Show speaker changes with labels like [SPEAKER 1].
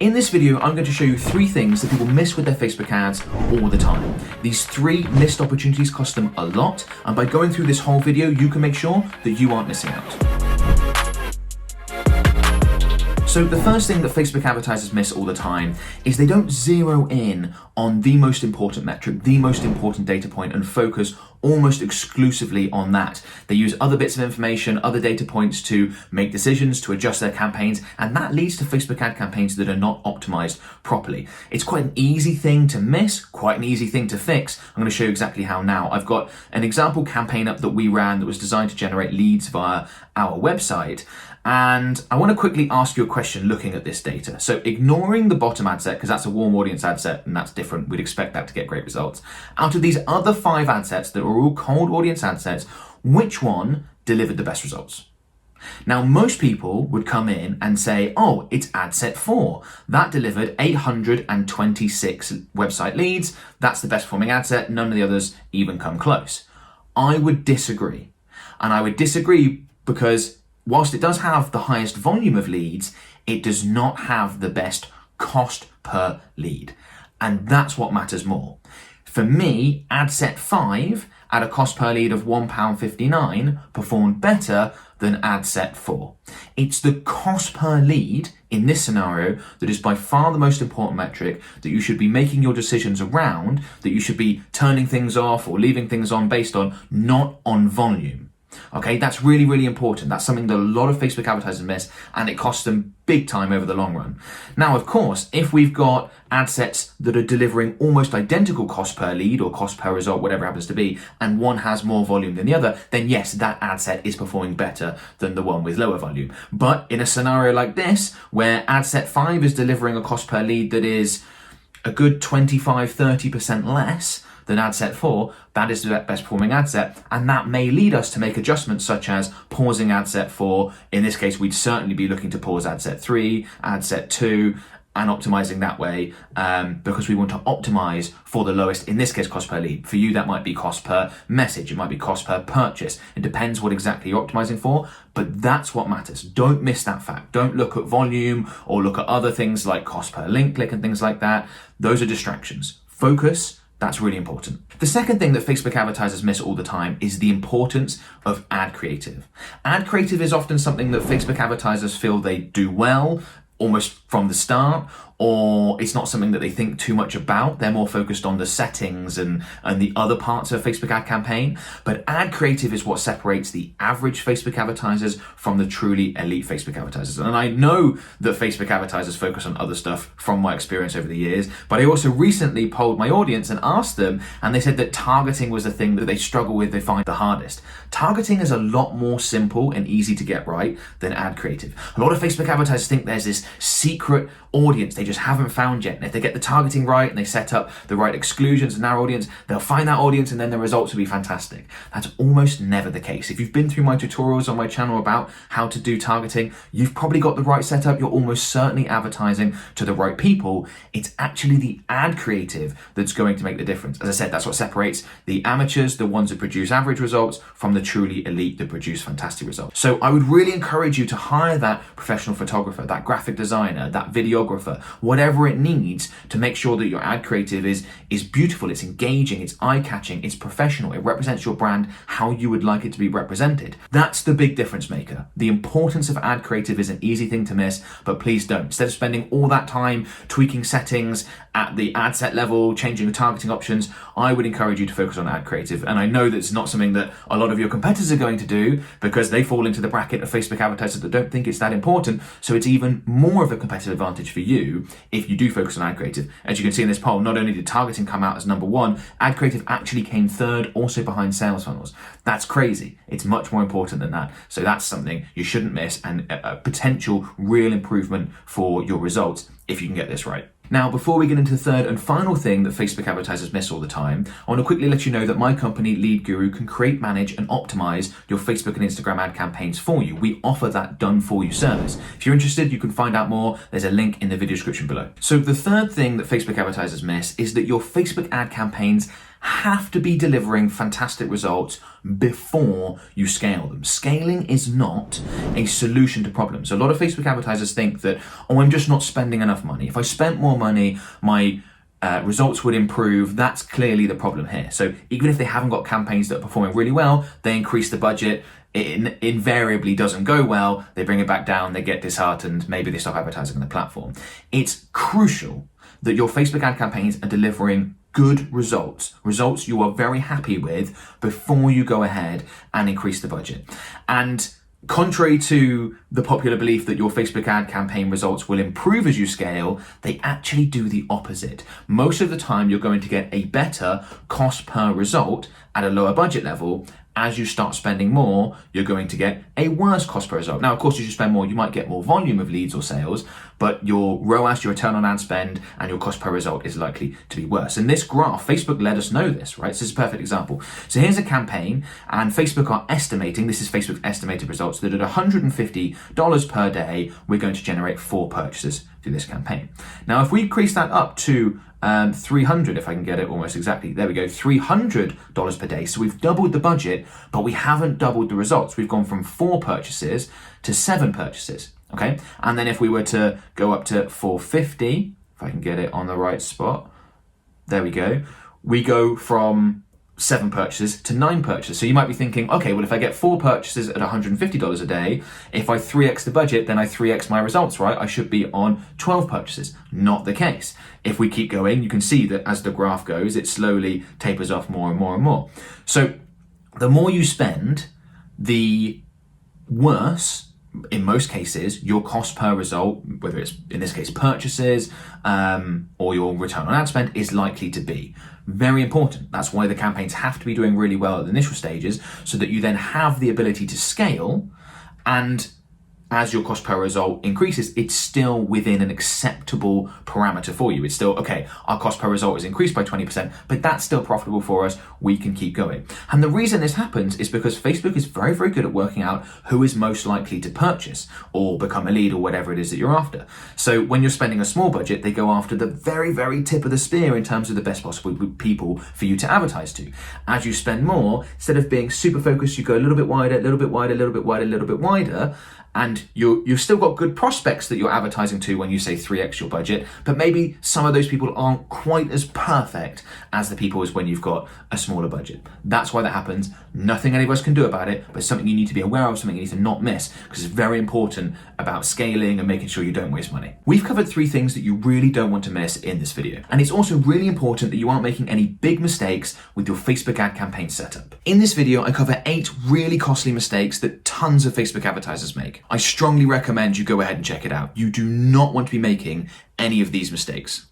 [SPEAKER 1] In this video, I'm going to show you 3 things that people miss with their Facebook ads all the time. These 3 missed opportunities cost them a lot, and by going through this whole video, you can make sure that you aren't missing out. So the first thing that Facebook advertisers miss all the time is they don't zero in on the most important metric, the most important data point, and focus almost exclusively on that. They use other bits of information, other data points to make decisions, to adjust their campaigns, and that leads to Facebook ad campaigns that are not optimized properly. It's quite an easy thing to miss, quite an easy thing to fix. I'm going to show you exactly how now. I've got an example campaign up that we ran that was designed to generate leads via our website. And I want to quickly ask you a question looking at this data. So ignoring the bottom ad set, because that's a warm audience ad set and that's different, we'd expect that to get great results. Out of these other 5 ad sets that were all cold audience ad sets, which one delivered the best results? Now, most people would come in and say, oh, it's ad set 4. That delivered 826 website leads. That's the best performing ad set. None of the others even come close. I would disagree. And I would disagree because whilst it does have the highest volume of leads, it does not have the best cost per lead. And that's what matters more. For me, ad set 5 at a cost per lead of £1.59 performed better than ad set 4. It's the cost per lead in this scenario that is by far the most important metric that you should be making your decisions around, that you should be turning things off or leaving things on based on, not on volume. Okay, that's really, really important. That's something that a lot of Facebook advertisers miss, and it costs them big time over the long run. Now, of course, if we've got ad sets that are delivering almost identical cost per lead or cost per result, whatever it happens to be, and one has more volume than the other, then yes, that ad set is performing better than the one with lower volume. But in a scenario like this, where ad set 5 is delivering a cost per lead that is a good 25-30% less than ad set 4, that is the best performing ad set, and that may lead us to make adjustments such as pausing ad set 4. In this case, we'd certainly be looking to pause ad set 3, ad set 2, and optimizing that way because we want to optimize for the lowest, in this case, cost per lead. For you, that might be cost per message, it might be cost per purchase. It depends what exactly you're optimizing for, but that's what matters. Don't miss that fact. Don't look at volume or look at other things like cost per link click and things like that. Those are distractions. Focus. That's really important. The second thing that Facebook advertisers miss all the time is the importance of ad creative. Ad creative is often something that Facebook advertisers feel they do well, almost from the start, or it's not something that they think too much about. They're more focused on the settings and the other parts of a Facebook ad campaign. But ad creative is what separates the average Facebook advertisers from the truly elite Facebook advertisers. And I know that Facebook advertisers focus on other stuff from my experience over the years, but I also recently polled my audience and asked them, and they said that targeting was the thing that they struggle with, they find the hardest. Targeting is a lot more simple and easy to get right than ad creative. A lot of Facebook advertisers think there's this secret audience they just haven't found yet. And if they get the targeting right and they set up the right exclusions in our audience, they'll find that audience and then the results will be fantastic. That's almost never the case. If you've been through my tutorials on my channel about how to do targeting, you've probably got the right setup. You're almost certainly advertising to the right people. It's actually the ad creative that's going to make the difference. As I said, that's what separates the amateurs, the ones that produce average results, from the truly elite that produce fantastic results. So I would really encourage you to hire that professional photographer, that graphic designer, that videographer, whatever it needs to make sure that your ad creative is beautiful, it's engaging, it's eye-catching, it's professional, it represents your brand how you would like it to be represented. That's the big difference maker. The importance of ad creative is an easy thing to miss, but please don't. Instead of spending all that time tweaking settings at the ad set level, changing the targeting options, I would encourage you to focus on ad creative. And I know that it's not something that a lot of your competitors are going to do because they fall into the bracket of Facebook advertisers that don't think it's that important. So it's even more of a competitive advantage for you if you do focus on ad creative. As you can see in this poll, not only did targeting come out as number 1, ad creative actually came 3rd, also behind sales funnels. That's crazy. It's much more important than that. So that's something you shouldn't miss, and a potential real improvement for your results if you can get this right. Now, before we get into the third and final thing that Facebook advertisers miss all the time, I want to quickly let you know that my company, Lead Guru, can create, manage, and optimize your Facebook and Instagram ad campaigns for you. We offer that done-for-you service. If you're interested, you can find out more. There's a link in the video description below. So the third thing that Facebook advertisers miss is that your Facebook ad campaigns have to be delivering fantastic results before you scale them. Scaling is not a solution to problems. A lot of Facebook advertisers think that, oh, I'm just not spending enough money. If I spent more money, my results would improve. That's clearly the problem here. So even if they haven't got campaigns that are performing really well, they increase the budget. It invariably doesn't go well. They bring it back down. They get disheartened. Maybe they stop advertising on the platform. It's crucial that your Facebook ad campaigns are delivering good results you are very happy with before you go ahead and increase the budget. And contrary to the popular belief that your Facebook ad campaign results will improve as you scale, they actually do the opposite. Most of the time, you're going to get a better cost per result at a lower budget level. As you start spending more, you're going to get a worse cost per result. Now, of course, as you spend more, you might get more volume of leads or sales, but your ROAS, your return on ad spend, and your cost per result is likely to be worse. And this graph, Facebook let us know this, right? So this is a perfect example. So here's a campaign, and Facebook are estimating, this is Facebook's estimated results, that at $150 per day, we're going to generate 4 purchases through this campaign. Now, if we increase that up to 300, if I can get it almost exactly, there we go, $300 per day. So we've doubled the budget, but we haven't doubled the results. We've gone from 4 purchases to 7 purchases, okay? And then if we were to go up to 450, if I can get it on the right spot, there we go, we go from 7 purchases to 9 purchases. So you might be thinking, okay, well, if I get 4 purchases at $150 a day, if I 3x the budget, then I 3x my results, right? I should be on 12 purchases. Not the case. If we keep going, you can see that as the graph goes, it slowly tapers off more and more and more. So the more you spend, the worse, in most cases, your cost per result, whether it's in this case purchases or your return on ad spend, is likely to be. Very important. That's why the campaigns have to be doing really well at the initial stages, so that you then have the ability to scale, and as your cost per result increases, it's still within an acceptable parameter for you. It's still, okay, our cost per result is increased by 20%, but that's still profitable for us. We can keep going. And the reason this happens is because Facebook is very, very good at working out who is most likely to purchase or become a lead or whatever it is that you're after. So when you're spending a small budget, they go after the very, very tip of the spear in terms of the best possible people for you to advertise to. As you spend more, instead of being super focused, you go a little bit wider, a little bit wider, a little bit wider, a little bit wider, and you've still got good prospects that you're advertising to when you say 3x your budget, but maybe some of those people aren't quite as perfect as the people as when you've got a smaller budget. That's why that happens. Nothing any of us can do about it, but it's something you need to be aware of, something you need to not miss, because it's very important about scaling and making sure you don't waste money. We've covered 3 things that you really don't want to miss in this video. And it's also really important that you aren't making any big mistakes with your Facebook ad campaign setup. In this video, I cover 8 really costly mistakes that tons of Facebook advertisers make. I strongly recommend you go ahead and check it out. You do not want to be making any of these mistakes.